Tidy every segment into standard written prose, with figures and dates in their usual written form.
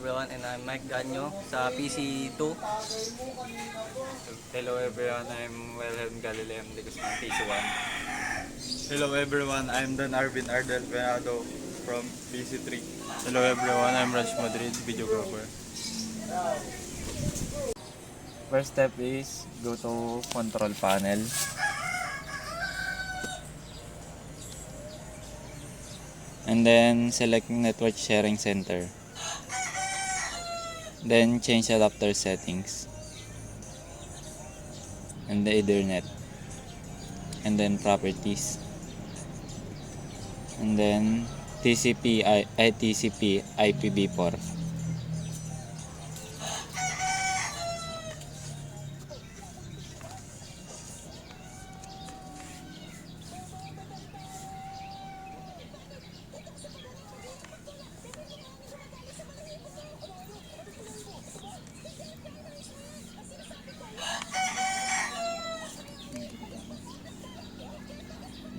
everyone, and I'm Mike Ganyo sa PC2. Hello everyone, I'm Wilhelm Galileo de Guzman, PC1. Hello everyone, I'm Don Arvin Ardel Venado from PC3. Hello everyone, I'm Raj Madrid, videographer. First step is go to control panel. And then select network sharing center. Then change adapter settings. And the Ethernet. And then properties. And then TCP IPv4.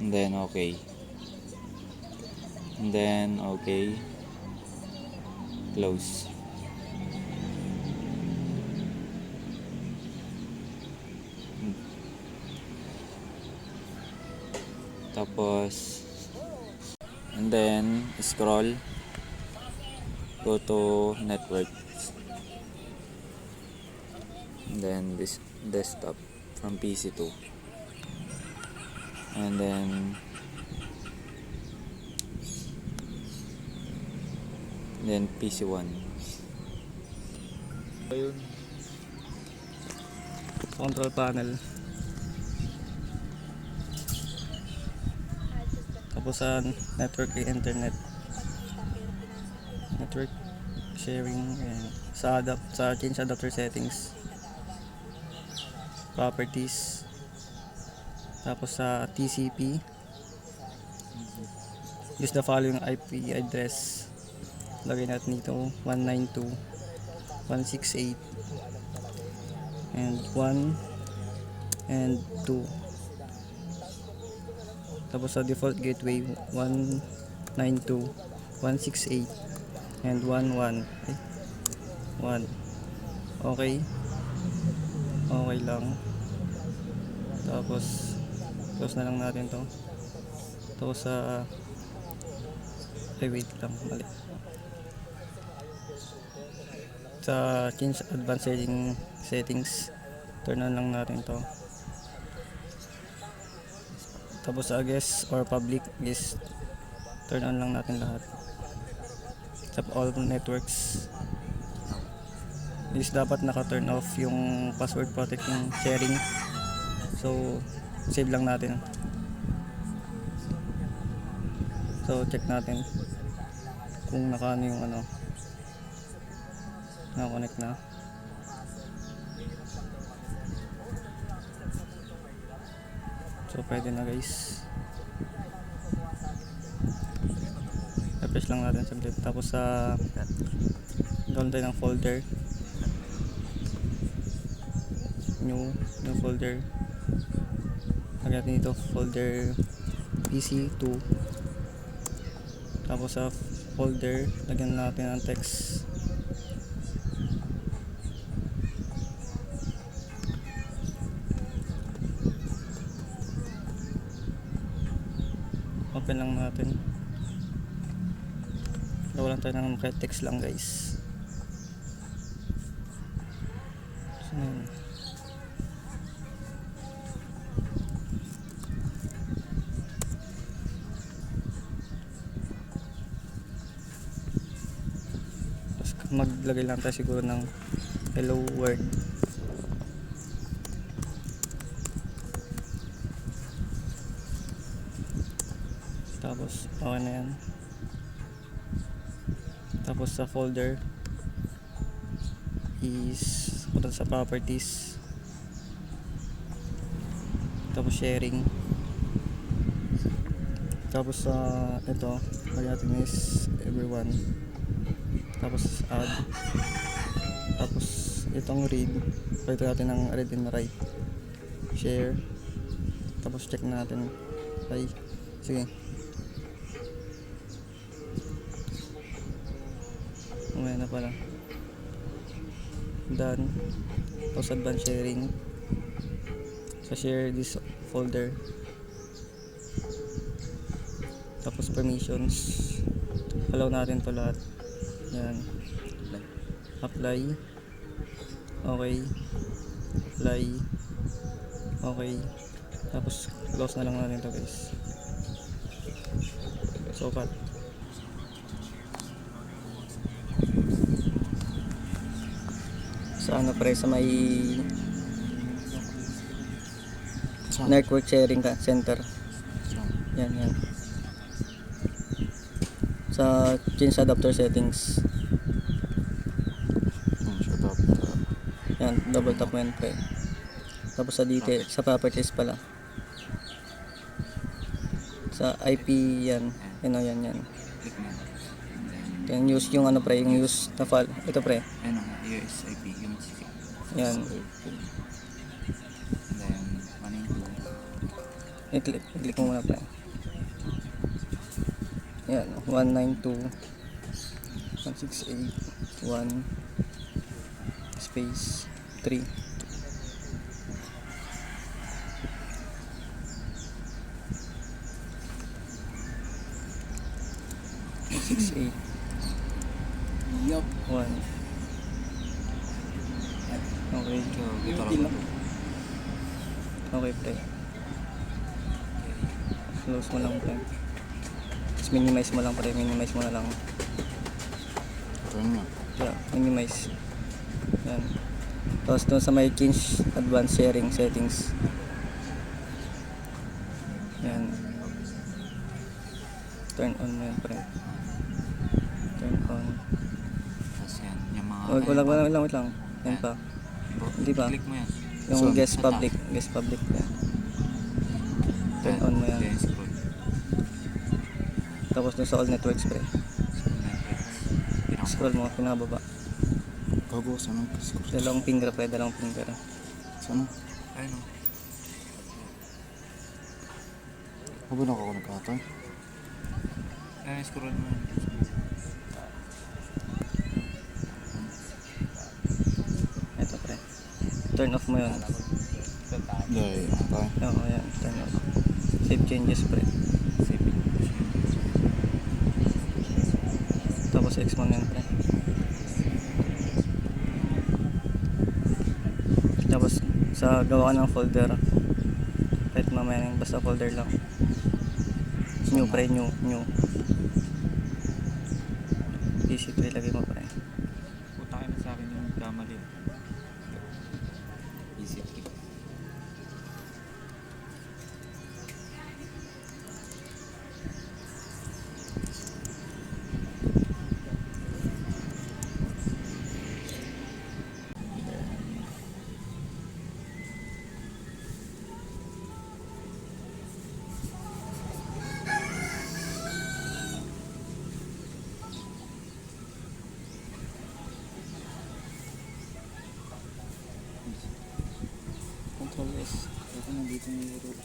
And then okay. And then okay. Close. Tapos and then scroll, go to network, and then this desktop from PC2, and then PC1. Ayun. Control panel. Tapos sa network internet. Network sharing and sa change adapter settings. Properties. Tapos sa TCP, use the following IP address. Lagay natin dito 192.168 and 1 and 2. Tapos sa default gateway 192.168 and 11 1. Okay. Okay lang. Tapos close na lang natin to. Tapos sa wait lang, mali. Sa change advanced settings, turn on lang natin to. Tapos sa guest or public is turn on lang natin lahat. Sa all networks is dapat naka-turn off yung password protecting sharing. So save lang natin. So check natin kung naka-ano yung naka-connect na. So pwede na guys. Refresh lang natin saglit. Tapos sa download tayo ng folder. New folder. Lagyan natin dito folder PC2. Tapos sa folder lagyan natin ng text. Open lang natin. Wala tayo ng text lang guys. So, maglagay lang tayo siguro ng hello world. Tapos okay na yan. Tapos sa folder is punta sa properties. Tapos sharing. Tapos sa ito lagyan natin is everyone. Tapos add. Tapos itong read, pwede natin ng read and write. Share. Tapos check natin. Ay, sige. Umaya na pala. done. Tapos advanced sharing. So share this folder. Tapos permissions. Allow natin to lahat. Yan. Apply. Okay. Apply. Okay. Tapos close na lang natin to guys. So cut. Sa ano pre, sa may network sharing center. Yan. Sa change adapter settings. Shut up. Yan, double tap mo yan pre. Tapos sa detail, sa properties pala. Sa IP yan. Yan. Click mo. Yung use yung ano pre, yung use na file. Ito pre. Ano, USIP, yung Yan. And then, 192. I-click mo muna pre. Yan, 192.168.1 space 3. Six eight Yup. 1. Okay. So, dito lang. Okay pre. Close mo lang pre. Tapos minimize mo lang pre. Minimize mo na lang. Turn mo. Yeah, minimize. Yan. Tapos doon sa may change advanced sharing settings. Yan. Turn on mo yan pre. Turn on. Tapos yan, yung mga... Wait lang. Yan pa. Hindi pa. Click mo yan. Yung So, guest sa public. Guest public. Yan. Turn on mo yan. Then scroll. Tapos doon sa all networks pre. Networks. Scroll mo, pinababa. Bago, saan ang scroll? Dalawang finger pre, dalawang finger. Saan? Ayun o. Bago na ako nagkatay. Ayun, scroll mo. Ito pre. Turn off mo yun. Dahil, okay. Oo, yan. Turn off. Save changes pre. Save. Tapos X mo na yan pre. Tapos sa gawa ka ng folder. Kahit mamaya yung basta folder lang. New pre, new. PC3 lagay mo pre. Puta kayo na sa akin yung kamali. Easy click. Control S. Ito na dito yung root.